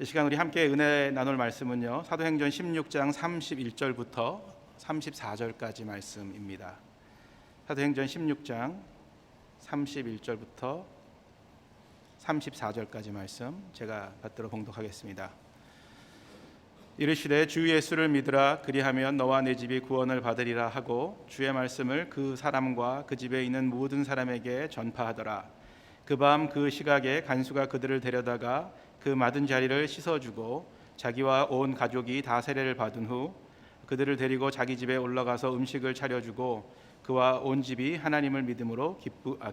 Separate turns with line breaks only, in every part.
이 시간 우리 함께 은혜 나눌 말씀은요, 사도행전 16장 31절부터 34절까지 말씀입니다. 사도행전 16장 31절부터 34절까지 말씀 제가 받들어 봉독하겠습니다. 이르시되 주 예수를 믿으라. 그리하면 너와 내 집이 구원을 받으리라 하고 주의 말씀을 그 사람과 그 집에 있는 모든 사람에게 전파하더라. 그 밤 그 시각에 간수가 그들을 데려다가 그 맞은 자리를 씻어주고 자기와 온 가족이 다 세례를 받은 후 그들을 데리고 자기 집에 올라가서 음식을 차려주고 그와 온 집이 하나님을 믿음으로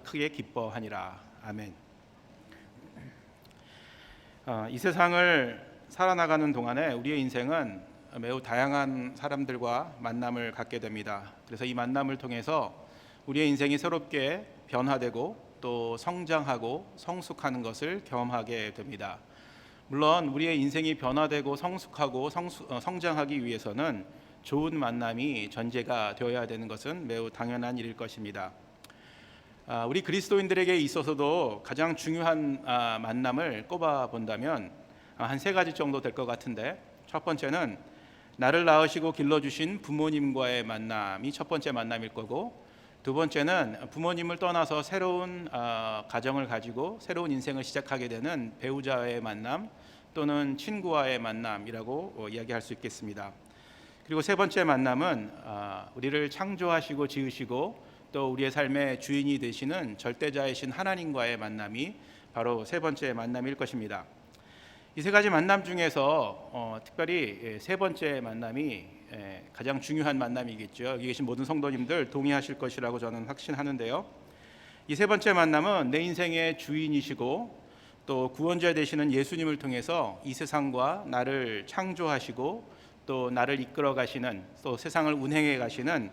크게 기뻐하니라. 아멘. 이 세상을 살아나가는 동안에 우리의 인생은 매우 다양한 사람들과 만남을 갖게 됩니다. 그래서 이 만남을 통해서 우리의 인생이 새롭게 변화되고 또 성장하고 성숙하는 것을 경험하게 됩니다. 물론 우리의 인생이 변화되고 성숙하고 성장하기 위해서는 좋은 만남이 전제가 되어야 되는 것은 매우 당연한 일일 것입니다. 우리 그리스도인들에게 있어서도 가장 중요한 만남을 꼽아 본다면 한 세 가지 정도 될 것 같은데, 첫 번째는 나를 낳으시고 길러주신 부모님과의 만남이 첫 번째 만남일 거고, 두 번째는 부모님을 떠나서 새로운 가정을 가지고 새로운 인생을 시작하게 되는 배우자의 만남 또는 친구와의 만남이라고 이야기할 수 있겠습니다. 그리고 세 번째 만남은 우리를 창조하시고 지으시고 또 우리의 삶의 주인이 되시는 절대자이신 하나님과의 만남이 바로 세 번째 만남일 것입니다. 이 세 가지 만남 중에서 특별히 세 번째 만남이 가장 중요한 만남이겠죠. 여기 계신 모든 성도님들 동의하실 것이라고 저는 확신하는데요. 이 세 번째 만남은 내 인생의 주인이시고 또 구원자 되시는 예수님을 통해서 이 세상과 나를 창조하시고 또 나를 이끌어 가시는, 또 세상을 운행해 가시는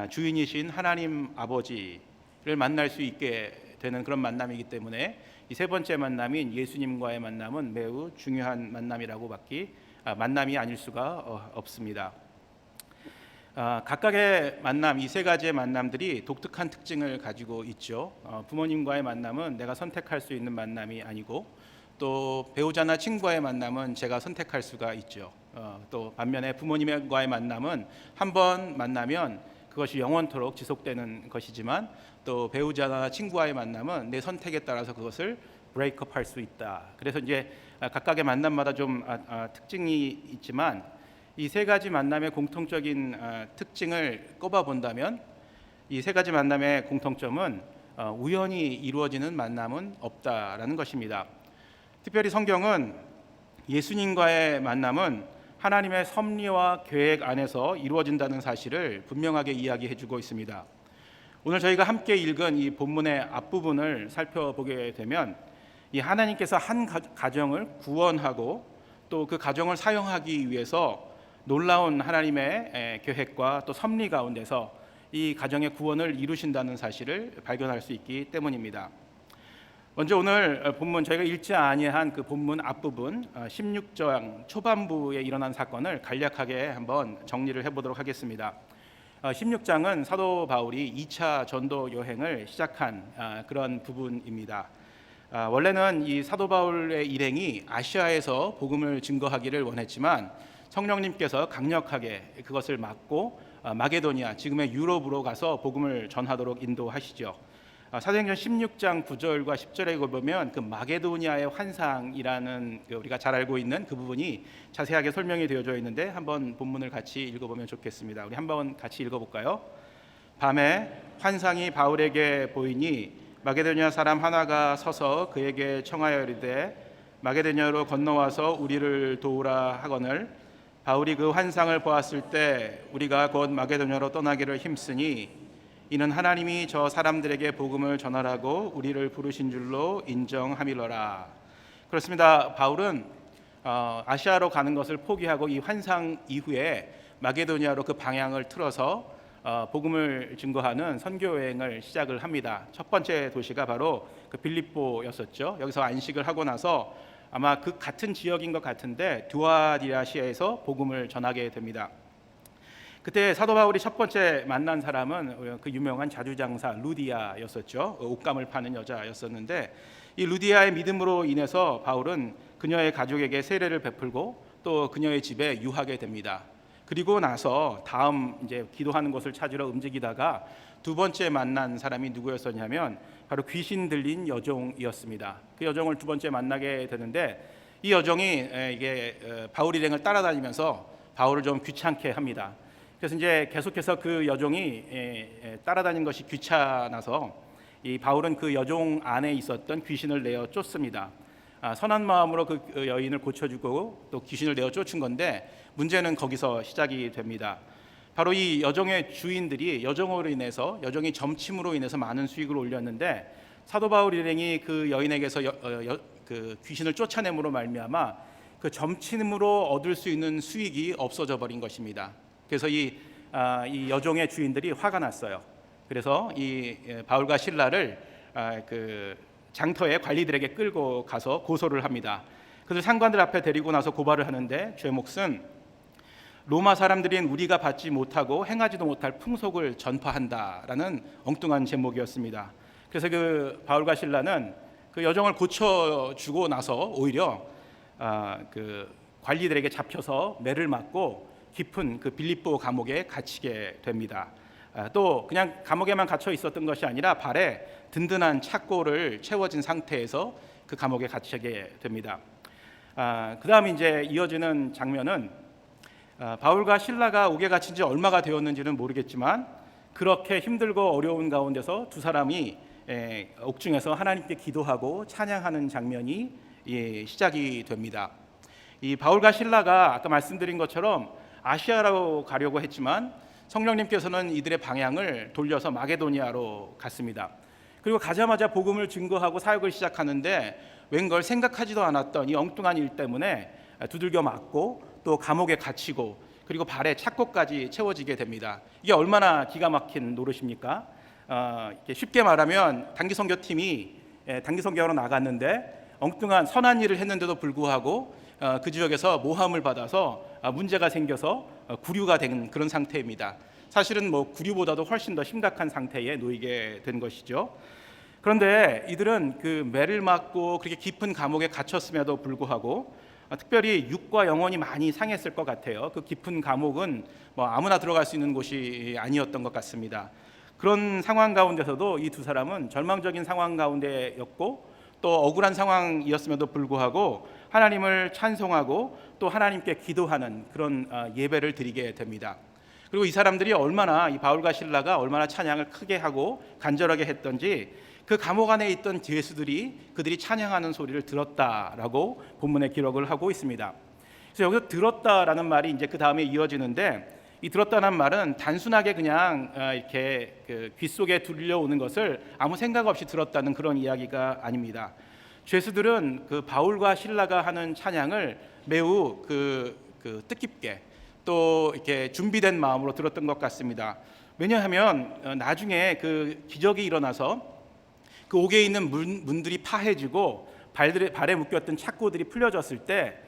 주인이신 하나님 아버지를 만날 수 있게 되는 그런 만남이기 때문에 이 세 번째 만남인 예수님과의 만남은 매우 중요한 만남이 아닐 수가 없습니다. 각각의 만남, 이 세 가지의 만남들이 독특한 특징을 가지고 있죠. 부모님과의 만남은 내가 선택할 수 있는 만남이 아니고, 또 배우자나 친구와의 만남은 제가 선택할 수가 있죠. 또 반면에 부모님과의 만남은 한 번 만나면 그것이 영원토록 지속되는 것이지만, 또 배우자나 친구와의 만남은 내 선택에 따라서 그것을 브레이크업 할 수 있다. 그래서 이제 각각의 만남마다 좀 특징이 있지만, 이 세 가지 만남의 공통적인 특징을 꼽아 본다면 이 세 가지 만남의 공통점은 우연히 이루어지는 만남은 없다라는 것입니다. 특별히 성경은 예수님과의 만남은 하나님의 섭리와 계획 안에서 이루어진다는 사실을 분명하게 이야기해주고 있습니다. 오늘 저희가 함께 읽은 이 본문의 앞부분을 살펴보게 되면 이 하나님께서 한 가정을 구원하고 또 그 가정을 사용하기 위해서 놀라운 하나님의 계획과 또 섭리 가운데서 이 가정의 구원을 이루신다는 사실을 발견할 수 있기 때문입니다. 먼저 오늘 본문, 저희가 읽지 아니한 그 본문 앞부분 16장 초반부에 일어난 사건을 간략하게 한번 정리를 해보도록 하겠습니다. 16장은 사도 바울이 2차 전도 여행을 시작한 그런 부분입니다. 원래는 이 사도 바울의 일행이 아시아에서 복음을 증거하기를 원했지만 성령님께서 강력하게 그것을 막고 마게도니아, 지금의 유럽으로 가서 복음을 전하도록 인도하시죠. 사도행전 16장 9절과 10절에 보면 그 마게도니아의 환상이라는 우리가 잘 알고 있는 그 부분이 자세하게 설명이 되어져 있는데, 한번 본문을 같이 읽어보면 좋겠습니다. 우리 한번 같이 읽어볼까요? 밤에 환상이 바울에게 보이니 마게도니아 사람 하나가 서서 그에게 청하여 이르되 마게도니아로 건너와서 우리를 도우라 하거늘 바울이 그 환상을 보았을 때 우리가 곧 마게도니아로 떠나기를 힘쓰니 이는 하나님이 저 사람들에게 복음을 전하라고 우리를 부르신 줄로 인정함이로라. 그렇습니다. 바울은 아시아로 가는 것을 포기하고 이 환상 이후에 마게도니아로 그 방향을 틀어서 복음을 증거하는 선교 여행을 시작을 합니다. 첫 번째 도시가 바로 그 빌립보였었죠. 여기서 안식을 하고 나서 아마 그 같은 지역인 것 같은데 두아디라시아에서 복음을 전하게 됩니다. 그때 사도 바울이 첫 번째 만난 사람은 그 유명한 자주장사 루디아였었죠. 옷감을 파는 여자였었는데, 이 루디아의 믿음으로 인해서 바울은 그녀의 가족에게 세례를 베풀고 또 그녀의 집에 유하게 됩니다. 그리고 나서 다음 이제 기도하는 곳을 찾으러 움직이다가 두 번째 만난 사람이 누구였었냐면 바로 귀신 들린 여종이었습니다. 그 여종을 두 번째 만나게 되는데 이 여종이 이게 바울 일행을 따라다니면서 바울을 좀 귀찮게 합니다. 그래서 이제 계속해서 그 여종이 따라다닌 것이 귀찮아서 이 바울은 그 여종 안에 있었던 귀신을 내어 쫓습니다. 선한 마음으로 그 여인을 고쳐주고 또 귀신을 내어 쫓은 건데 문제는 거기서 시작이 됩니다. 바로 이 여종의 주인들이 여종으로 인해서 여종이 점침으로 인해서 많은 수익을 올렸는데 사도 바울 일행이 그 여인에게서 그 귀신을 쫓아냄으로 말미암아 그 점침으로 얻을 수 있는 수익이 없어져 버린 것입니다. 그래서 이 여종의 주인들이 화가 났어요. 그래서 이 바울과 실라를 그 장터의 관리들에게 끌고 가서 고소를 합니다. 그래서 상관들 앞에 데리고 나서 고발을 하는데 죄목은 로마 사람들인 우리가 받지 못하고 행하지도 못할 풍속을 전파한다라는 엉뚱한 제목이었습니다. 그래서 그 바울과 실라는 그 여종을 고쳐주고 나서 오히려 그 관리들에게 잡혀서 매를 맞고 깊은 그 빌립보 감옥에 갇히게 됩니다. 또 그냥 감옥에만 갇혀 있었던 것이 아니라 발에 든든한 착고를 채워진 상태에서 그 감옥에 갇히게 됩니다. 그 다음에 이제 이어지는 장면은 바울과 실라가 옥에 갇힌 지 얼마가 되었는지는 모르겠지만 그렇게 힘들고 어려운 가운데서 두 사람이 옥중에서 하나님께 기도하고 찬양하는 장면이 시작이 됩니다. 이 바울과 실라가 아까 말씀드린 것처럼 아시아로 가려고 했지만 성령님께서는 이들의 방향을 돌려서 마게도니아로 갔습니다. 그리고 가자마자 복음을 증거하고 사역을 시작하는데 웬걸 생각하지도 않았던 이 엉뚱한 일 때문에 두들겨 맞고 또 감옥에 갇히고 그리고 발에 착고까지 채워지게 됩니다. 이게 얼마나 기가 막힌 노릇입니까? 쉽게 말하면 단기 선교팀이 단기 선교하러 나갔는데 엉뚱한 선한 일을 했는데도 불구하고 그 지역에서 모함을 받아서 문제가 생겨서 구류가 된 그런 상태입니다. 사실은 뭐 구류보다도 훨씬 더 심각한 상태에 놓이게 된 것이죠. 그런데 이들은 그 매를 맞고 그렇게 깊은 감옥에 갇혔음에도 불구하고 특별히 육과 영혼이 많이 상했을 것 같아요. 그 깊은 감옥은 뭐 아무나 들어갈 수 있는 곳이 아니었던 것 같습니다. 그런 상황 가운데서도 이 두 사람은 절망적인 상황 가운데였고 또 억울한 상황이었음에도 불구하고 하나님을 찬송하고 또 하나님께 기도하는 그런 예배를 드리게 됩니다. 그리고 이 사람들이 얼마나 이 바울과 실라가 얼마나 찬양을 크게 하고 간절하게 했던지 그 감옥 안에 있던 죄수들이 그들이 찬양하는 소리를 들었다라고 본문에 기록을 하고 있습니다. 그래서 여기서 들었다라는 말이 이제 그 다음에 이어지는데 이 들었다는 말은 단순하게 그냥 이렇게 그 귀 속에 들려오는 것을 아무 생각 없이 들었다는 그런 이야기가 아닙니다. 죄수들은 그 바울과 실라가 하는 찬양을 매우 그 뜻깊게 또 이렇게 준비된 마음으로 들었던 것 같습니다. 왜냐하면 나중에 그 기적이 일어나서 그 옥에 있는 문들이 파해지고 발에 묶였던 착고들이 풀려졌을 때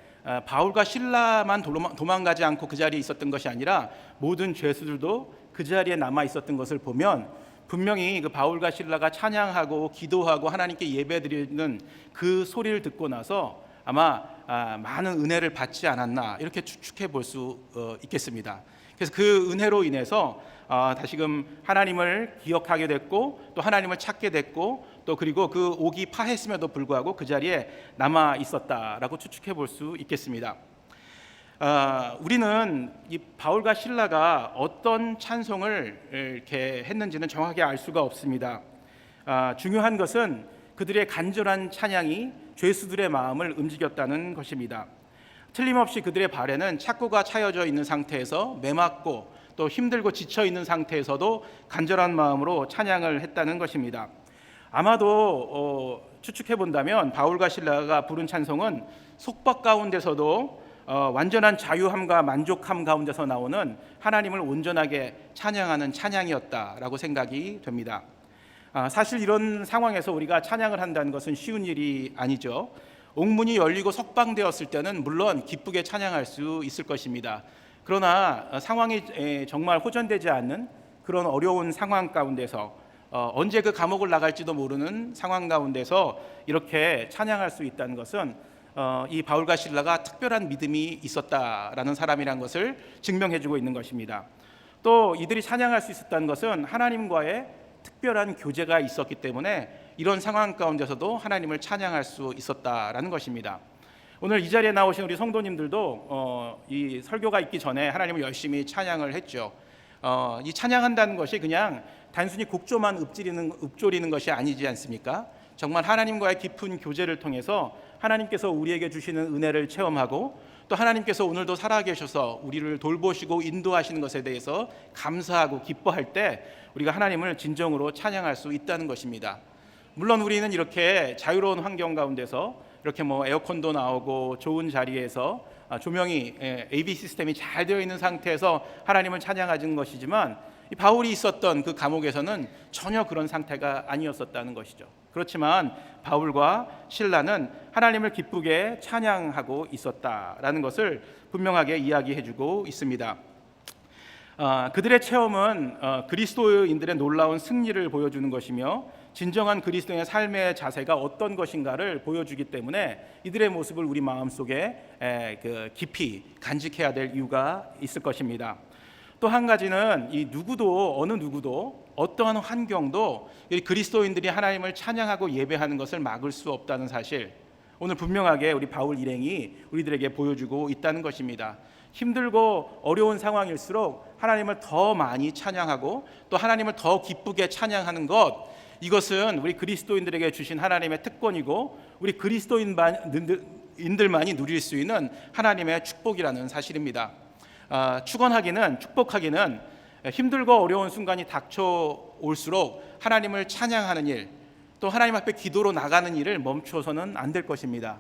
바울과 실라만 도망가지 않고 그 자리에 있었던 것이 아니라 모든 죄수들도 그 자리에 남아 있었던 것을 보면 분명히 그 바울과 실라가 찬양하고 기도하고 하나님께 예배드리는 그 소리를 듣고 나서 아마 많은 은혜를 받지 않았나 이렇게 추측해 볼 수 있겠습니다. 그래서 그 은혜로 인해서 다시금 하나님을 기억하게 됐고 또 하나님을 찾게 됐고 또 그리고 그 옥이 파했음에도 불구하고 그 자리에 남아 있었다라고 추측해 볼 수 있겠습니다. 우리는 이 바울과 실라가 어떤 찬송을 이렇게 했는지는 정확하게 알 수가 없습니다. 중요한 것은 그들의 간절한 찬양이 죄수들의 마음을 움직였다는 것입니다. 틀림없이 그들의 발에는 착고가 차여져 있는 상태에서 매맞고 또 힘들고 지쳐 있는 상태에서도 간절한 마음으로 찬양을 했다는 것입니다. 아마도 추측해 본다면 바울과 실라가 부른 찬송은 속박 가운데서도 완전한 자유함과 만족함 가운데서 나오는 하나님을 온전하게 찬양하는 찬양이었다라고 생각이 됩니다. 사실 이런 상황에서 우리가 찬양을 한다는 것은 쉬운 일이 아니죠. 옥문이 열리고 석방되었을 때는 물론 기쁘게 찬양할 수 있을 것입니다. 그러나 상황이 정말 호전되지 않는 그런 어려운 상황 가운데서 언제 그 감옥을 나갈지도 모르는 상황 가운데서 이렇게 찬양할 수 있다는 것은 이 바울과 실라가 특별한 믿음이 있었다라는 사람이라는 것을 증명해주고 있는 것입니다. 또 이들이 찬양할 수 있었다는 것은 하나님과의 특별한 교제가 있었기 때문에 이런 상황 가운데서도 하나님을 찬양할 수 있었다라는 것입니다. 오늘 이 자리에 나오신 우리 성도님들도 이 설교가 있기 전에 하나님을 열심히 찬양을 했죠. 이 찬양한다는 것이 그냥 단순히 곡조만 읊조리는 것이 아니지 않습니까? 정말 하나님과의 깊은 교제를 통해서 하나님께서 우리에게 주시는 은혜를 체험하고 또 하나님께서 오늘도 살아계셔서 우리를 돌보시고 인도하시는 것에 대해서 감사하고 기뻐할 때 우리가 하나님을 진정으로 찬양할 수 있다는 것입니다. 물론 우리는 이렇게 자유로운 환경 가운데서 이렇게 에어컨도 나오고 좋은 자리에서 조명이 AV 시스템이 잘 되어 있는 상태에서 하나님을 찬양하는 것이지만 이 바울이 있었던 그 감옥에서는 전혀 그런 상태가 아니었었다는 것이죠. 그렇지만 바울과 실라는 하나님을 기쁘게 찬양하고 있었다라는 것을 분명하게 이야기해주고 있습니다. 그들의 체험은 그리스도인들의 놀라운 승리를 보여주는 것이며 진정한 그리스도인의 삶의 자세가 어떤 것인가를 보여주기 때문에 이들의 모습을 우리 마음속에 깊이 간직해야 될 이유가 있을 것입니다. 또 한 가지는 이 어느 누구도 어떠한 환경도 그리스도인들이 하나님을 찬양하고 예배하는 것을 막을 수 없다는 사실, 오늘 분명하게 우리 바울 일행이 우리들에게 보여주고 있다는 것입니다. 힘들고 어려운 상황일수록 하나님을 더 많이 찬양하고 또 하나님을 더 기쁘게 찬양하는 것, 이것은 우리 그리스도인들에게 주신 하나님의 특권이고 우리 그리스도인들만이 누릴 수 있는 하나님의 축복이라는 사실입니다. 축복하기는 힘들고 어려운 순간이 닥쳐올수록 하나님을 찬양하는 일, 또 하나님 앞에 기도로 나가는 일을 멈춰서는 안 될 것입니다.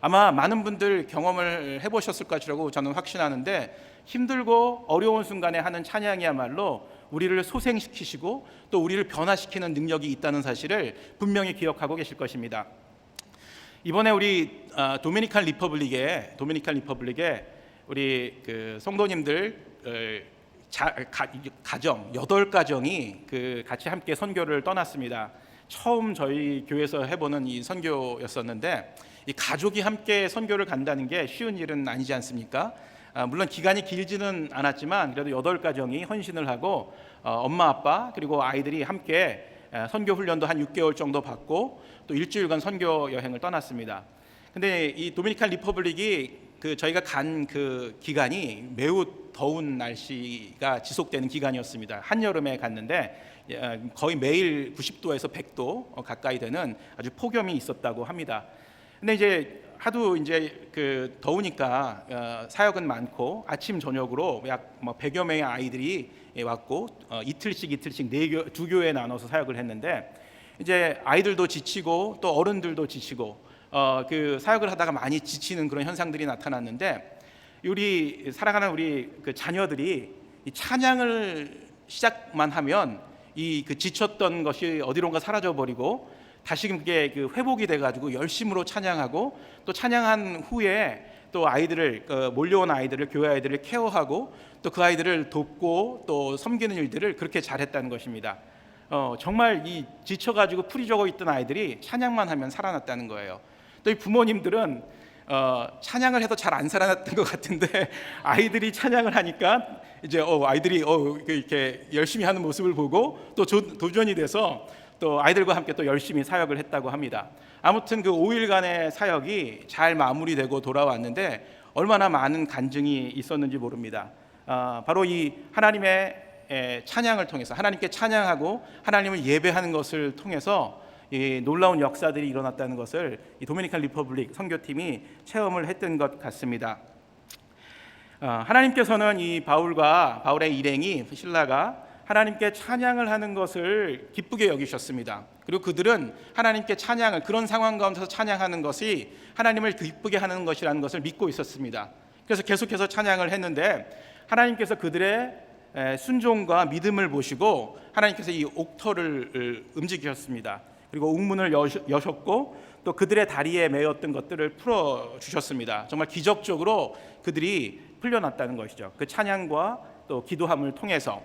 아마 많은 분들 경험을 해보셨을 것이라고 저는 확신하는데, 힘들고 어려운 순간에 하는 찬양이야말로 우리를 소생시키시고 또 우리를 변화시키는 능력이 있다는 사실을 분명히 기억하고 계실 것입니다. 이번에 우리 도미니칸 리퍼블릭에 우리 그 성도님들 가정 8가정이 같이 함께 선교를 떠났습니다. 처음 저희 교회에서 해보는 이 선교였었는데, 이 가족이 함께 선교를 간다는 게 쉬운 일은 아니지 않습니까? 물론 기간이 길지는 않았지만 그래도 8가정이 헌신을 하고 엄마 아빠 그리고 아이들이 함께 선교 훈련도 한 6개월 정도 받고 또 일주일간 선교 여행을 떠났습니다. 근데 이 도미니칸 리퍼블릭이 저희가 간 그 기간이 매우 더운 날씨가 지속되는 기간이었습니다. 한여름에 갔는데 거의 매일 90도에서 100도 가까이 되는 아주 폭염이 있었다고 합니다. 근데 이제 하도 더우니까 사역은 많고 아침 저녁으로 약 100여 명의 아이들이 왔고 이틀씩 두 교회에 나눠서 사역을 했는데, 이제 아이들도 지치고 또 어른들도 지치고 그 사역을 하다가 많이 지치는 그런 현상들이 나타났는데, 우리 살아가는 우리 그 자녀들이 이 찬양을 시작만 하면 그 지쳤던 것이 어디론가 사라져 버리고 다시금 그게 회복이 돼가지고 열심으로 찬양하고, 또 찬양한 후에 또 몰려온 아이들을, 교회 아이들을 케어하고 또 그 아이들을 돕고 또 섬기는 일들을 그렇게 잘했다는 것입니다. 정말 이 지쳐가지고 풀이 죽어 있던 아이들이 찬양만 하면 살아났다는 거예요. 또 이 부모님들은 찬양을 해도 잘 안 살아났던 것 같은데, 아이들이 찬양을 하니까 이제 아이들이 이렇게 열심히 하는 모습을 보고 또 도전이 돼서 또 아이들과 함께 또 열심히 사역을 했다고 합니다. 아무튼 그 5일간의 사역이 잘 마무리되고 돌아왔는데 얼마나 많은 간증이 있었는지 모릅니다. 바로 이 하나님의 찬양을 통해서, 하나님께 찬양하고 하나님을 예배하는 것을 통해서 이 놀라운 역사들이 일어났다는 것을 이 도미니칸 리퍼블릭 선교팀이 체험을 했던 것 같습니다. 하나님께서는 이 바울의 일행이 실라가 하나님께 찬양을 하는 것을 기쁘게 여기셨습니다. 그리고 그들은 하나님께 그런 상황 가운데서 찬양하는 것이 하나님을 기쁘게 하는 것이라는 것을 믿고 있었습니다. 그래서 계속해서 찬양을 했는데, 하나님께서 그들의 순종과 믿음을 보시고 하나님께서 이 옥터를 움직이셨습니다. 그리고 옥문을 여셨고 또 그들의 다리에 매였던 것들을 풀어주셨습니다. 정말 기적적으로 그들이 풀려났다는 것이죠. 그 찬양과 또 기도함을 통해서.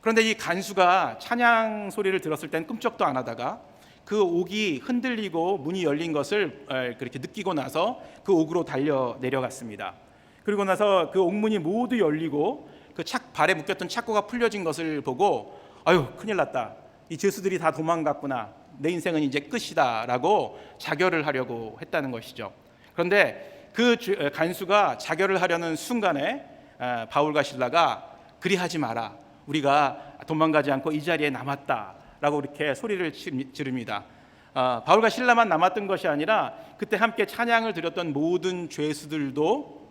그런데 이 간수가 찬양 소리를 들었을 땐 끔찍도 안 하다가 그 옥이 흔들리고 문이 열린 것을 그렇게 느끼고 나서 그 옥으로 달려 내려갔습니다. 그리고 나서 그 옥문이 모두 열리고 그 발에 묶였던 착고가 풀려진 것을 보고 아유 큰일 났다, 이 죄수들이 다 도망갔구나, 내 인생은 이제 끝이다라고 자결을 하려고 했다는 것이죠. 그런데 그 간수가 자결을 하려는 순간에 바울과 실라가 그리하지 마라, 우리가 도망가지 않고 이 자리에 남았다라고 이렇게 소리를 지릅니다. 바울과 실라만 남았던 것이 아니라 그때 함께 찬양을 드렸던 모든 죄수들도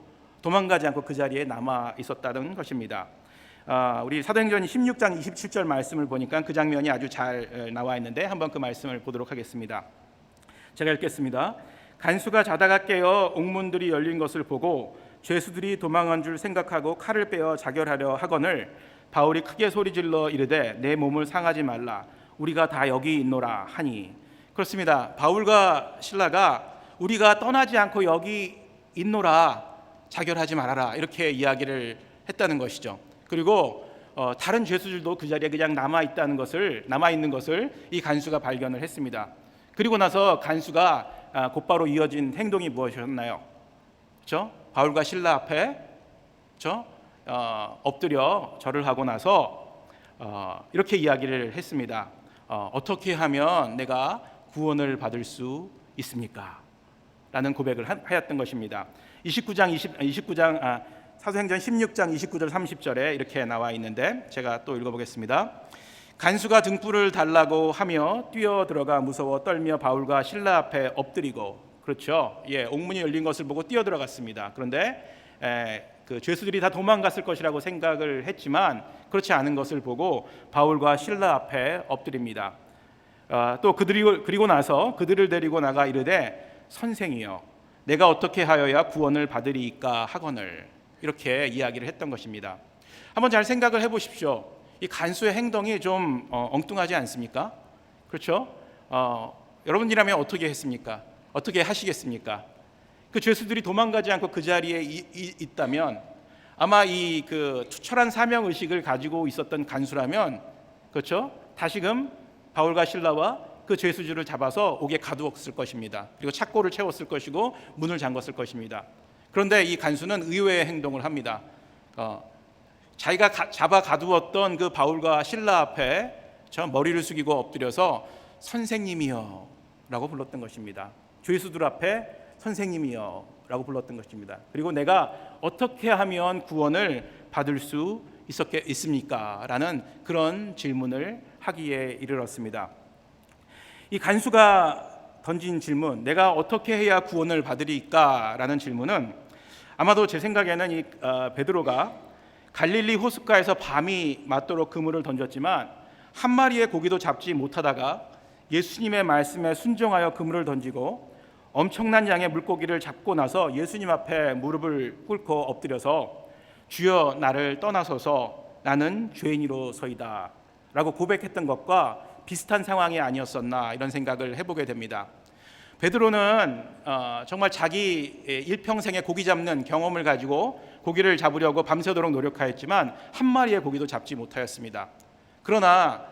도망가지 않고 그 자리에 남아 있었다는 것입니다. 우리 사도행전 16장 27절 말씀을 보니까 그 장면이 아주 잘 나와 있는데 한번 그 말씀을 보도록 하겠습니다. 제가 읽겠습니다. 간수가 자다가 깨어 옥문들이 열린 것을 보고 죄수들이 도망한 줄 생각하고 칼을 빼어 자결하려 하거늘 바울이 크게 소리질러 이르되 내 몸을 상하지 말라, 우리가 다 여기 있노라 하니. 그렇습니다. 바울과 실라가 우리가 떠나지 않고 여기 있노라, 자결하지 말아라, 이렇게 이야기를 했다는 것이죠. 그리고 다른 죄수들도 그 자리에 그냥 남아 있는 것을 이 간수가 발견을 했습니다. 그리고 나서 간수가 곧바로 이어진 행동이 무엇이었나요? 그렇죠? 바울과 실라 앞에 엎드려 절을 하고 나서 이렇게 이야기를 했습니다. 어떻게 하면 내가 구원을 받을 수 있습니까? 라는 고백을 하였던 것입니다. 사도행전 16장 29절 30절에 이렇게 나와 있는데 제가 또 읽어보겠습니다. 간수가 등불을 달라고 하며 뛰어들어가 무서워 떨며 바울과 실라 앞에 엎드리고, 그렇죠? 옥문이 열린 것을 보고 뛰어들어갔습니다. 그런데 그 죄수들이 다 도망갔을 것이라고 생각을 했지만 그렇지 않은 것을 보고 바울과 실라 앞에 엎드립니다. 또 그리고 나서 그들을 데리고 나가 이르되 선생이여, 내가 어떻게 하여야 구원을 받으리이까 하거늘, 이렇게 이야기를 했던 것입니다. 한번 잘 생각을 해보십시오. 이 간수의 행동이 좀 엉뚱하지 않습니까? 그렇죠? 여러분이라면 어떻게 했습니까? 어떻게 하시겠습니까? 그 죄수들이 도망가지 않고 그 자리에 있다면 아마 이 그 투철한 사명 의식을 가지고 있었던 간수라면, 그렇죠? 다시금 바울과 실라와 그 죄수들을 잡아서 옥에 가두었을 것입니다. 그리고 착고를 채웠을 것이고 문을 잠궜을 것입니다. 그런데 이 간수는 의외의 행동을 합니다. 자기가 잡아 가두었던 그 바울과 실라 앞에 머리를 숙이고 엎드려서 선생님이여 라고 불렀던 것입니다. 죄수들 앞에 선생님이여 라고 불렀던 것입니다. 그리고 내가 어떻게 하면 구원을 받을 수 있습니까? 라는 그런 질문을 하기에 이르렀습니다. 이 간수가 던진 질문, 내가 어떻게 해야 구원을 받으리까? 라는 질문은 아마도 제 생각에는 이 베드로가 갈릴리 호숫가에서 밤이 맞도록 그물을 던졌지만 한 마리의 고기도 잡지 못하다가 예수님의 말씀에 순종하여 그물을 던지고 엄청난 양의 물고기를 잡고 나서 예수님 앞에 무릎을 꿇고 엎드려서 주여 나를 떠나소서, 나는 죄인으로서이다 라고 고백했던 것과 비슷한 상황이 아니었었나, 이런 생각을 해보게 됩니다. 베드로는 정말 자기 일평생의 고기 잡는 경험을 가지고 고기를 잡으려고 밤새도록 노력하였지만 한 마리의 고기도 잡지 못하였습니다. 그러나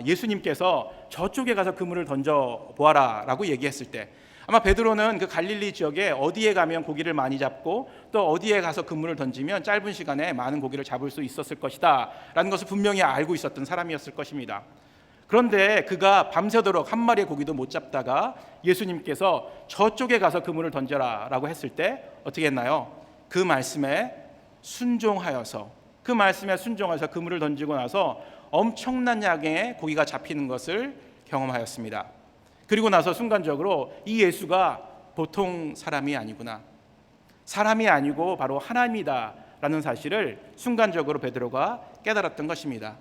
예수님께서 저쪽에 가서 그물을 던져보아라 라고 얘기했을 때 아마 베드로는 그 갈릴리 지역에 어디에 가면 고기를 많이 잡고 또 어디에 가서 그물을 던지면 짧은 시간에 많은 고기를 잡을 수 있었을 것이다 라는 것을 분명히 알고 있었던 사람이었을 것입니다. 그런데 그가 밤새도록 한 마리의 고기도 못 잡다가 예수님께서 저쪽에 가서 그물을 던져라 라고 했을 때 어떻게 했나요? 그 말씀에 순종하여서 그물을 던지고 나서 엄청난 양의 고기가 잡히는 것을 경험하였습니다. 그리고 나서 순간적으로 이 예수가 보통 사람이 아니구나, 사람이 아니고 바로 하나님이다 라는 사실을 순간적으로 베드로가 깨달았던 것입니다.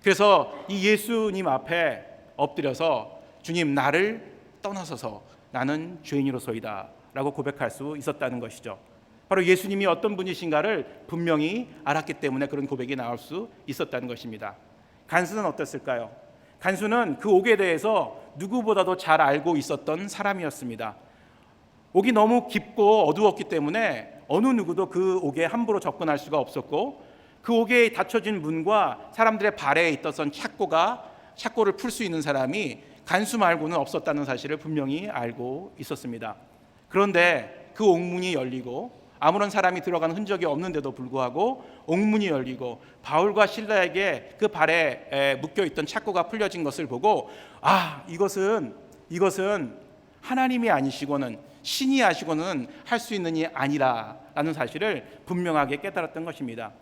그래서 이 예수님 앞에 엎드려서 주님 나를 떠나소서, 나는 죄인으로서이다 라고 고백할 수 있었다는 것이죠. 바로 예수님이 어떤 분이신가를 분명히 알았기 때문에 그런 고백이 나올 수 있었다는 것입니다. 간수는 어땠을까요? 간수는 그 옥에 대해서 누구보다도 잘 알고 있었던 사람이었습니다. 옥이 너무 깊고 어두웠기 때문에 어느 누구도 그 옥에 함부로 접근할 수가 없었고, 그 옥에 닫혀진 문과 사람들의 발에 있었던 착고를 풀 수 있는 사람이 간수 말고는 없었다는 사실을 분명히 알고 있었습니다. 그런데 그 옥문이 열리고 아무런 사람이 들어간 흔적이 없는데도 불구하고 옥문이 열리고 바울과 실라에게 그 발에 묶여있던 착고가 풀려진 것을 보고 이것은 하나님이 아니시고는 신이 하시고는 할 수 있는 일이 아니라라는 사실을 분명하게 깨달았던 것입니다.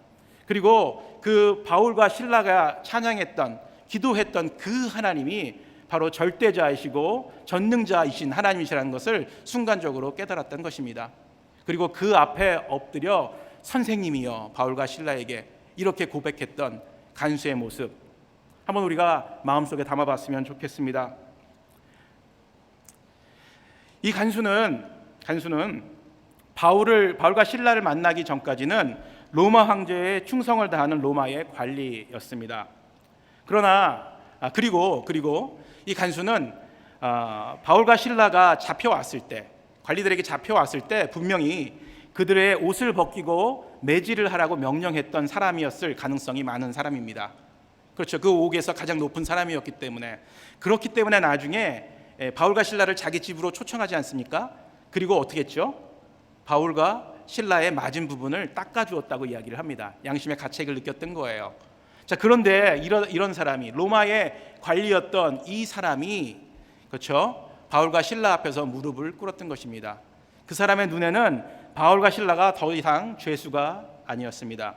그리고 그 바울과 실라가 찬양했던 기도했던 그 하나님이 바로 절대자이시고 전능자이신 하나님이시라는 것을 순간적으로 깨달았던 것입니다. 그리고 그 앞에 엎드려 선생님이여 바울과 실라에게 이렇게 고백했던 간수의 모습, 한번 우리가 마음속에 담아봤으면 좋겠습니다. 이 간수는 바울과 실라를 만나기 전까지는 로마 황제의 충성을 다하는 로마의 관리였습니다. 그러나 그리고 이 간수는 바울과 실라가 잡혀왔을 때, 관리들에게 잡혀왔을 때 분명히 그들의 옷을 벗기고 매질을 하라고 명령했던 사람이었을 가능성이 많은 사람입니다. 그렇죠. 그 옥에서 가장 높은 사람이었기 때문에. 그렇기 때문에 나중에 바울과 실라를 자기 집으로 초청하지 않습니까? 그리고 어떻게 했죠? 바울과 실라의 맞은 부분을 닦아주었다고 이야기를 합니다. 양심의 가책을 느꼈던 거예요. 자, 그런데 이런 사람이, 로마의 관리였던 이 사람이, 그렇죠, 바울과 실라 앞에서 무릎을 꿇었던 것입니다. 그 사람의 눈에는 바울과 실라가 더 이상 죄수가 아니었습니다.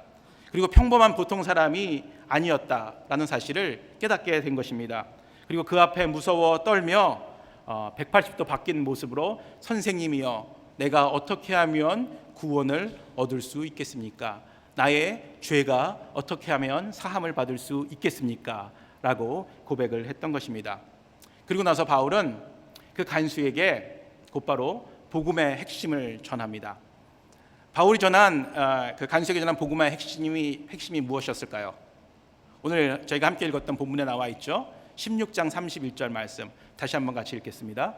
그리고 평범한 보통 사람이 아니었다라는 사실을 깨닫게 된 것입니다. 그리고 그 앞에 무서워 떨며 180도 바뀐 모습으로 선생님이여 내가 어떻게 하면 구원을 얻을 수 있겠습니까? 나의 죄가 어떻게 하면 사함을 받을 수 있겠습니까? 라고 고백을 했던 것입니다. 그리고 나서 바울은 그 간수에게 곧바로 복음의 핵심을 전합니다. 바울이 전한 그 간수에게 전한 복음의 핵심이 무엇이었을까요? 오늘 저희가 함께 읽었던 본문에 나와 있죠. 16장 31절 말씀 다시 한번 같이 읽겠습니다.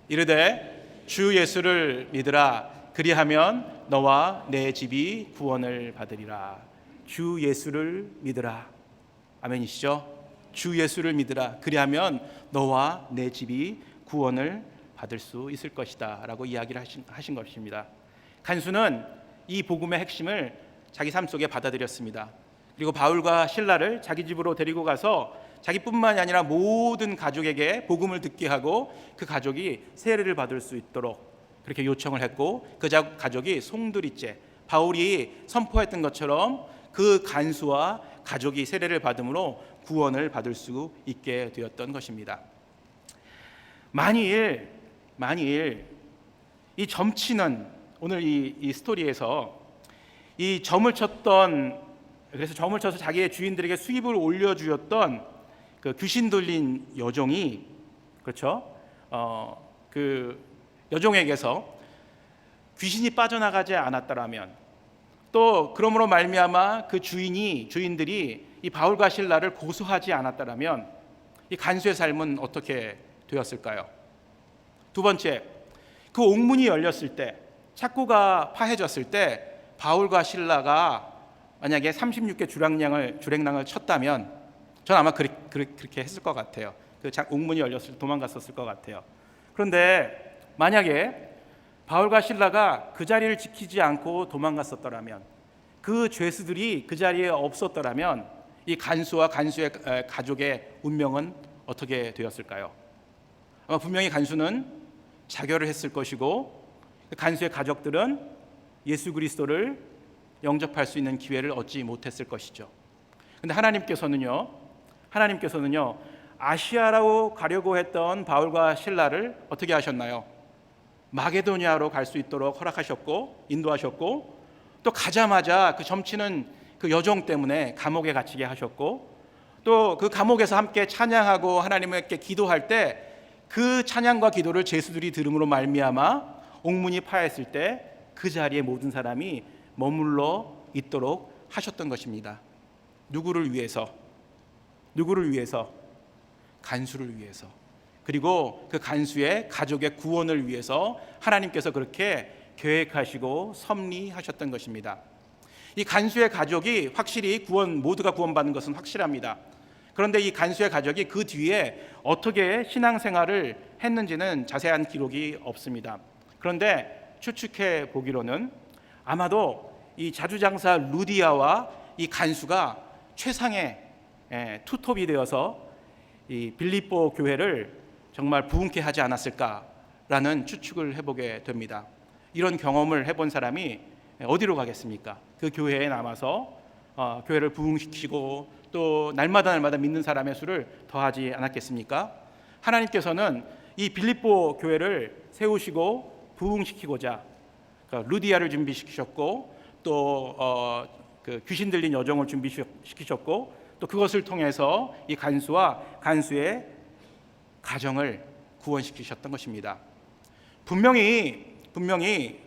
이르되 주 예수를 믿으라 그리하면 너와 내 집이 구원을 받으리라. 주 예수를 믿으라. 아멘이시죠? 주 예수를 믿으라 그리하면 너와 내 집이 구원을 받을 수 있을 것이다 라고 이야기를 하신 것입니다. 간수는 이 복음의 핵심을 자기 삶 속에 받아들였습니다. 그리고 바울과 실라를 자기 집으로 데리고 가서 자기뿐만이 아니라 모든 가족에게 복음을 듣게 하고 그 가족이 세례를 받을 수 있도록 그렇게 요청을 했고, 그 가족이 송두리째 바울이 선포했던 것처럼 그 간수와 가족이 세례를 받음으로 구원을 받을 수 있게 되었던 것입니다. 만일 이 점치는 오늘 이 스토리에서 이 점을 쳐서 자기의 주인들에게 수입을 올려주었던 그 귀신 들린 여종이, 그렇죠? 그 여종에게서 귀신이 빠져나가지 않았더라면, 또 그러므로 말미암아 그 주인들이 이 바울과 실라를 고소하지 않았더라면 이 간수의 삶은 어떻게 되었을까요? 두 번째, 그 옥문이 열렸을 때, 착고가 파해졌을 때 바울과 실라가 만약에 36개 주랭랑을 쳤다면 저는 아마 그렇게 했을 것 같아요. 그 옥문이 열렸을 때 도망갔었을 것 같아요. 그런데 만약에 바울과 실라가 그 자리를 지키지 않고 도망갔었더라면, 그 죄수들이 그 자리에 없었더라면 이 간수와 간수의 가족의 운명은 어떻게 되었을까요? 아마 분명히 간수는 자결을 했을 것이고, 간수의 가족들은 예수 그리스도를 영접할 수 있는 기회를 얻지 못했을 것이죠. 그런데 하나님께서는요 아시아로 가려고 했던 바울과 실라를 어떻게 하셨나요? 마게도니아로 갈 수 있도록 허락하셨고 인도하셨고, 또 가자마자 그 점치는 그 여종 때문에 감옥에 갇히게 하셨고, 또 그 감옥에서 함께 찬양하고 하나님께 기도할 때 그 찬양과 기도를 죄수들이 들음으로 말미암아 옥문이 파했을 때 그 자리에 모든 사람이 머물러 있도록 하셨던 것입니다. 누구를 위해서? 간수를 위해서. 그리고 그 간수의 가족의 구원을 위해서 하나님께서 그렇게 계획하시고 섭리하셨던 것입니다. 이 간수의 가족이 확실히 모두가 구원받는 것은 확실합니다. 그런데 이 간수의 가족이 그 뒤에 어떻게 신앙생활을 했는지는 자세한 기록이 없습니다. 그런데 추측해 보기로는 아마도 이 자주장사 루디아와 이 간수가 최상의 투톱이 되어서 이 빌립보 교회를 정말 부흥케 하지 않았을까라는 추측을 해보게 됩니다. 이런 경험을 해본 사람이 어디로 가겠습니까? 그 교회에 남아서 교회를 부흥시키고 또 날마다 믿는 사람의 수를 더하지 않았겠습니까? 하나님께서는 이 빌립보 교회를 세우시고 부흥시키고자 루디아를 준비시키셨고 또 그 귀신 들린 여종을 준비시키셨고 또 그것을 통해서 이 간수와 간수의 가정을 구원시키셨던 것입니다. 분명히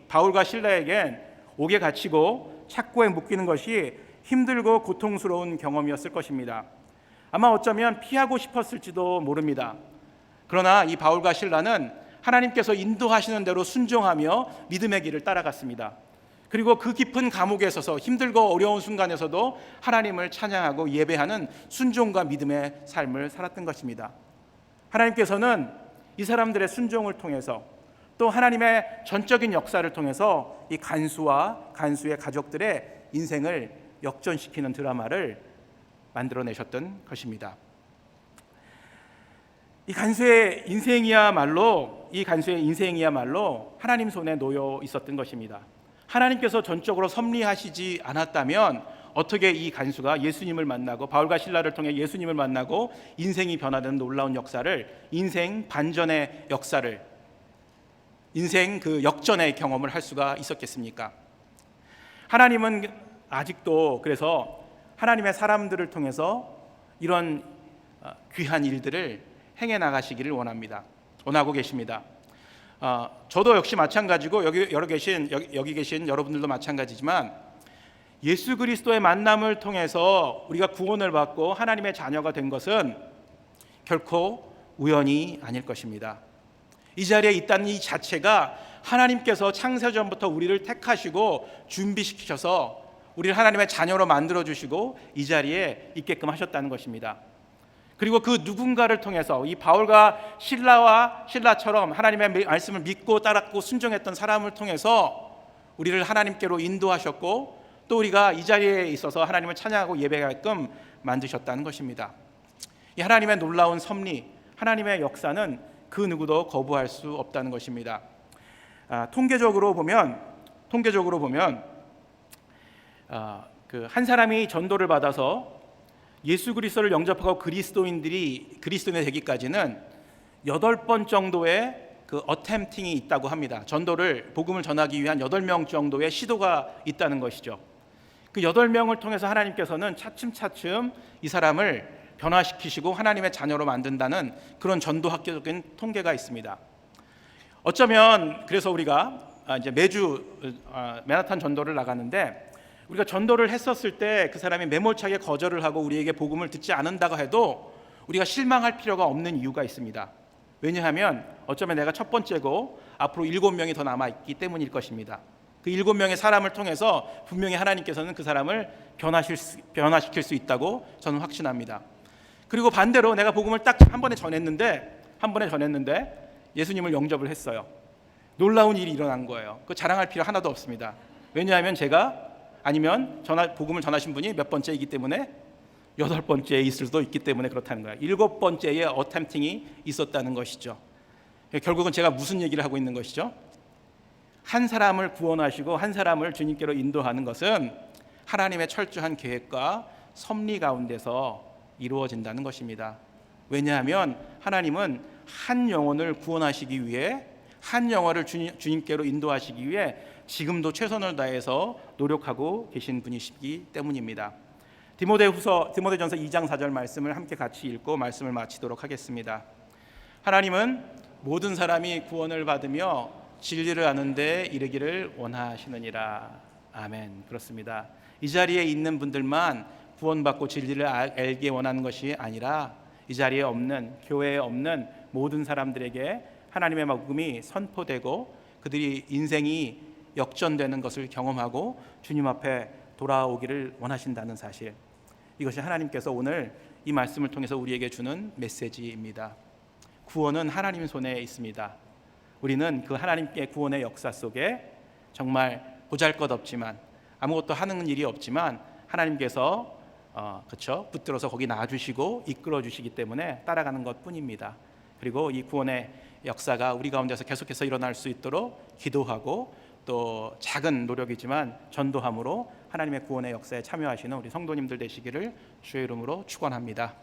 바울과 실라에겐 옥에 갇히고 착고에 묶이는 것이 힘들고 고통스러운 경험이었을 것입니다. 아마 어쩌면 피하고 싶었을지도 모릅니다. 그러나 이 바울과 실라는 하나님께서 인도하시는 대로 순종하며 믿음의 길을 따라갔습니다. 그리고 그 깊은 감옥에 서서 힘들고 어려운 순간에서도 하나님을 찬양하고 예배하는 순종과 믿음의 삶을 살았던 것입니다. 하나님께서는 이 사람들의 순종을 통해서 또 하나님의 전적인 역사를 통해서 이 간수와 간수의 가족들의 인생을 역전시키는 드라마를 만들어내셨던 것입니다. 이 간수의 인생이야말로 하나님 손에 놓여 있었던 것입니다. 하나님께서 전적으로 섭리하시지 않았다면 어떻게 이 간수가 예수님을 만나고 바울과 실라를 통해 예수님을 만나고 인생이 변화되는 놀라운 역사를, 인생 반전의 역사를, 인생 그 역전의 경험을 할 수가 있었겠습니까? 하나님은 아직도 그래서 하나님의 사람들을 통해서 이런 귀한 일들을 행해 나가시기를 원하고 계십니다. 저도 역시 마찬가지고 여기 계신 여러분들도 마찬가지지만 예수 그리스도의 만남을 통해서 우리가 구원을 받고 하나님의 자녀가 된 것은 결코 우연이 아닐 것입니다. 이 자리에 있다는 이 자체가 하나님께서 창세전부터 우리를 택하시고 준비시키셔서 우리를 하나님의 자녀로 만들어주시고 이 자리에 있게끔 하셨다는 것입니다. 그리고 그 누군가를 통해서 이 바울과 실라처럼 하나님의 말씀을 믿고 따랐고 순종했던 사람을 통해서 우리를 하나님께로 인도하셨고 또 우리가 이 자리에 있어서 하나님을 찬양하고 예배하게끔 만드셨다는 것입니다. 이 하나님의 놀라운 섭리, 하나님의 역사는 그 누구도 거부할 수 없다는 것입니다. 통계적으로 보면 한 사람이 전도를 받아서 예수 그리스도를 영접하고 그리스도인이 되기까지는 8번 정도의 그 어템팅이 있다고 합니다. 복음을 전하기 위한 8명 정도의 시도가 있다는 것이죠. 그 8명을 통해서 하나님께서는 차츰차츰 이 사람을 변화시키시고 하나님의 자녀로 만든다는 그런 전도학적인 통계가 있습니다. 어쩌면 그래서 우리가 이제 매주 맨하탄 전도를 나가는데 우리가 전도를 했었을 때 그 사람이 매몰차게 거절을 하고 우리에게 복음을 듣지 않는다고 해도 우리가 실망할 필요가 없는 이유가 있습니다. 왜냐하면 어쩌면 내가 첫 번째고 앞으로 7명이 더 남아있기 때문일 것입니다. 그 7명의 사람을 통해서 분명히 하나님께서는 그 사람을 변화시킬 수 있다고 저는 확신합니다. 그리고 반대로 내가 복음을 딱 한 번에 전했는데 예수님을 영접을 했어요. 놀라운 일이 일어난 거예요. 그 자랑할 필요 하나도 없습니다. 왜냐하면 복음을 전하신 분이 몇 번째이기 때문에 8번째에 있을 수도 있기 때문에 그렇다는 거예요. 7번째에 어템팅이 있었다는 것이죠. 결국은 제가 무슨 얘기를 하고 있는 것이죠? 한 사람을 구원하시고 한 사람을 주님께로 인도하는 것은 하나님의 철저한 계획과 섭리 가운데서 이루어진다는 것입니다. 왜냐하면 하나님은 한 영혼을 구원하시기 위해, 한 영혼을 주님께로 인도하시기 위해 지금도 최선을 다해서 노력하고 계신 분이시기 때문입니다. 디모데전서 2장 4절 말씀을 함께 같이 읽고 말씀을 마치도록 하겠습니다. 하나님은 모든 사람이 구원을 받으며 진리를 아는 데 이르기를 원하시느니라. 아멘. 그렇습니다. 이 자리에 있는 분들만 구원받고 진리를 알게 원하는 것이 아니라 이 자리에 없는, 교회에 없는 모든 사람들에게 하나님의 복음이 선포되고 그들이 인생이 역전되는 것을 경험하고 주님 앞에 돌아오기를 원하신다는 사실, 이것이 하나님께서 오늘 이 말씀을 통해서 우리에게 주는 메시지입니다. 구원은 하나님 손에 있습니다. 우리는 그 하나님께 구원의 역사 속에 정말 보잘것없지만, 아무것도 하는 일이 없지만 하나님께서 붙들어서 거기 놔주시고 이끌어 주시기 때문에 따라가는 것뿐입니다. 그리고 이 구원의 역사가 우리 가운데서 계속해서 일어날 수 있도록 기도하고, 또 작은 노력이지만 전도함으로 하나님의 구원의 역사에 참여하시는 우리 성도님들 되시기를 주의 이름으로 축원합니다.